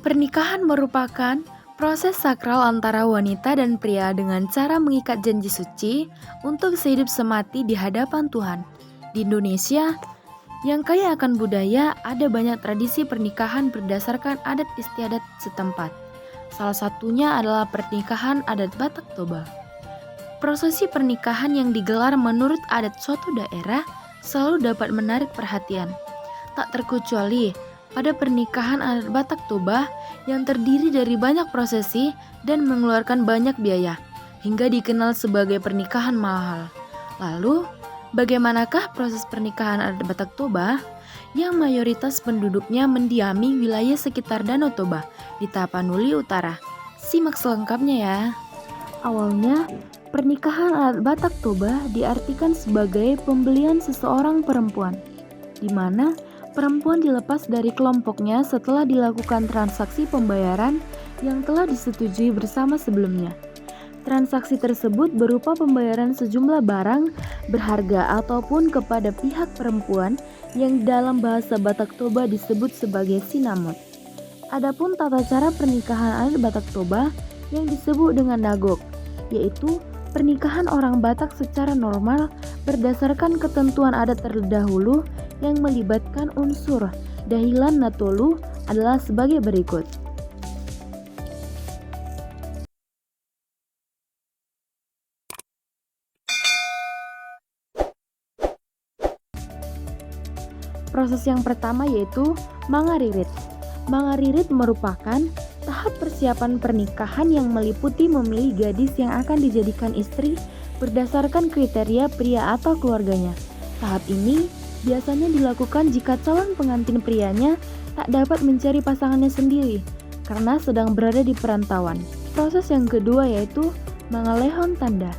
Pernikahan merupakan proses sakral antara wanita dan pria dengan cara mengikat janji suci untuk sehidup semati di hadapan Tuhan. Di Indonesia, yang kaya akan budaya, ada banyak tradisi pernikahan berdasarkan adat istiadat setempat. Salah satunya adalah pernikahan adat Batak Toba. Prosesi pernikahan yang digelar menurut adat suatu daerah selalu dapat menarik perhatian. Tak terkecuali pada pernikahan adat Batak Toba yang terdiri dari banyak prosesi dan mengeluarkan banyak biaya, hingga dikenal sebagai pernikahan mahal. Lalu, bagaimanakah proses pernikahan adat Batak Toba yang mayoritas penduduknya mendiami wilayah sekitar Danau Toba di Tapanuli Utara? Simak selengkapnya ya. Awalnya, pernikahan adat Batak Toba diartikan sebagai pembelian seseorang perempuan, di mana perempuan dilepas dari kelompoknya setelah dilakukan transaksi pembayaran yang telah disetujui bersama sebelumnya. Transaksi tersebut berupa pembayaran sejumlah barang berharga ataupun kepada pihak perempuan yang dalam bahasa Batak Toba disebut sebagai sinamot. Adapun tata cara pernikahan adat Batak Toba yang disebut dengan dagok, yaitu pernikahan orang Batak secara normal berdasarkan ketentuan adat terdahulu yang melibatkan unsur dahilan natolu adalah sebagai berikut. Proses yang pertama yaitu mangaririt. Mangaririt merupakan tahap persiapan pernikahan yang meliputi memilih gadis yang akan dijadikan istri berdasarkan kriteria pria atau keluarganya. Tahap ini biasanya dilakukan jika calon pengantin prianya tak dapat mencari pasangannya sendiri karena sedang berada di perantauan. Proses yang kedua yaitu mangalehon tanda.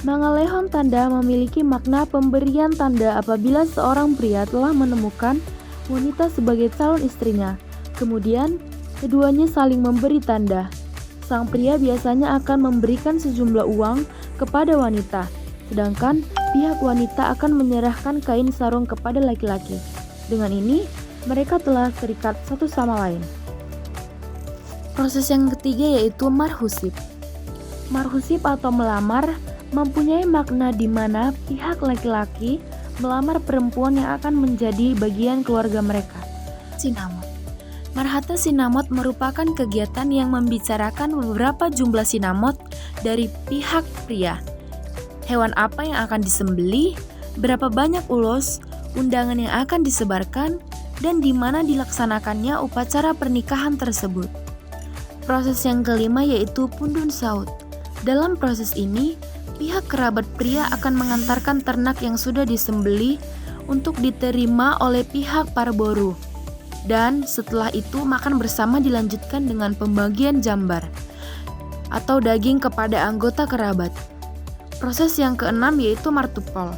Mangalehon tanda memiliki makna pemberian tanda apabila seorang pria telah menemukan wanita sebagai calon istrinya. Kemudian, keduanya saling memberi tanda. Sang pria biasanya akan memberikan sejumlah uang kepada wanita, sedangkan pihak wanita akan menyerahkan kain sarung kepada laki-laki. Dengan ini, mereka telah terikat satu sama lain. Proses yang ketiga yaitu marhusib. Marhusib atau melamar mempunyai makna di mana pihak laki-laki melamar perempuan yang akan menjadi bagian keluarga mereka. Sinamot. Marhata sinamot merupakan kegiatan yang membicarakan beberapa jumlah sinamot dari pihak pria. Hewan apa yang akan disembelih, berapa banyak ulos, undangan yang akan disebarkan, dan di mana dilaksanakannya upacara pernikahan tersebut. Proses yang kelima yaitu pundun saut. Dalam proses ini, pihak kerabat pria akan mengantarkan ternak yang sudah disembelih untuk diterima oleh pihak parboru. Dan setelah itu makan bersama dilanjutkan dengan pembagian jambar atau daging kepada anggota kerabat. Proses yang keenam yaitu martupol.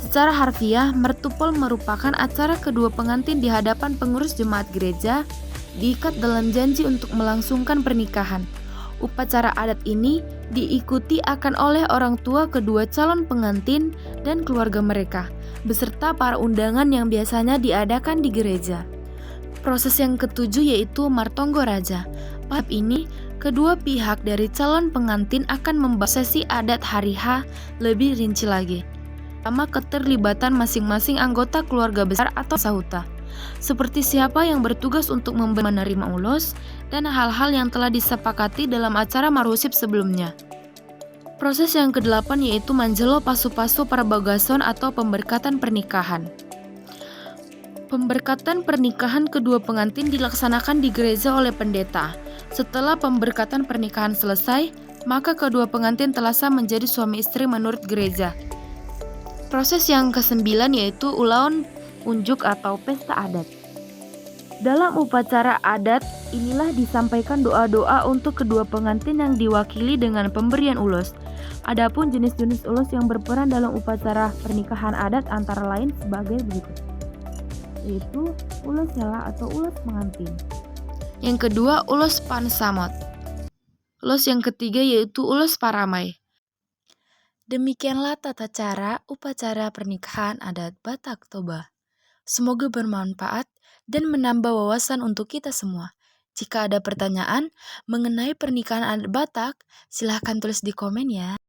Secara harfiah, martupol merupakan acara kedua pengantin di hadapan pengurus jemaat gereja diikat dalam janji untuk melangsungkan pernikahan. Upacara adat ini diikuti akan oleh orang tua kedua calon pengantin dan keluarga mereka, beserta para undangan yang biasanya diadakan di gereja. Proses yang ketujuh yaitu martonggo raja. Tahap ini, kedua pihak dari calon pengantin akan membahas sesi adat hari H lebih rinci lagi, sama keterlibatan masing-masing anggota keluarga besar atau sahuta, seperti siapa yang bertugas untuk menerima ulos dan hal-hal yang telah disepakati dalam acara marhusib sebelumnya. Proses yang kedelapan yaitu manjelo pasu-pasu para bagason atau pemberkatan pernikahan. Pemberkatan pernikahan kedua pengantin dilaksanakan di gereja oleh pendeta. Setelah pemberkatan pernikahan selesai, maka kedua pengantin telah sah menjadi suami istri menurut gereja. Proses yang kesembilan yaitu ulaon unjuk atau pesta adat. Dalam upacara adat, inilah disampaikan doa-doa untuk kedua pengantin yang diwakili dengan pemberian ulos. Adapun jenis-jenis ulos yang berperan dalam upacara pernikahan adat antara lain sebagai berikut, yaitu ulos sela atau ulos pengantin. Yang kedua, ulos pansamot. Ulos yang ketiga yaitu ulos paramai. Demikianlah tata cara upacara pernikahan adat Batak Toba. Semoga bermanfaat dan menambah wawasan untuk kita semua. Jika ada pertanyaan mengenai pernikahan adat Batak, silahkan tulis di komen ya.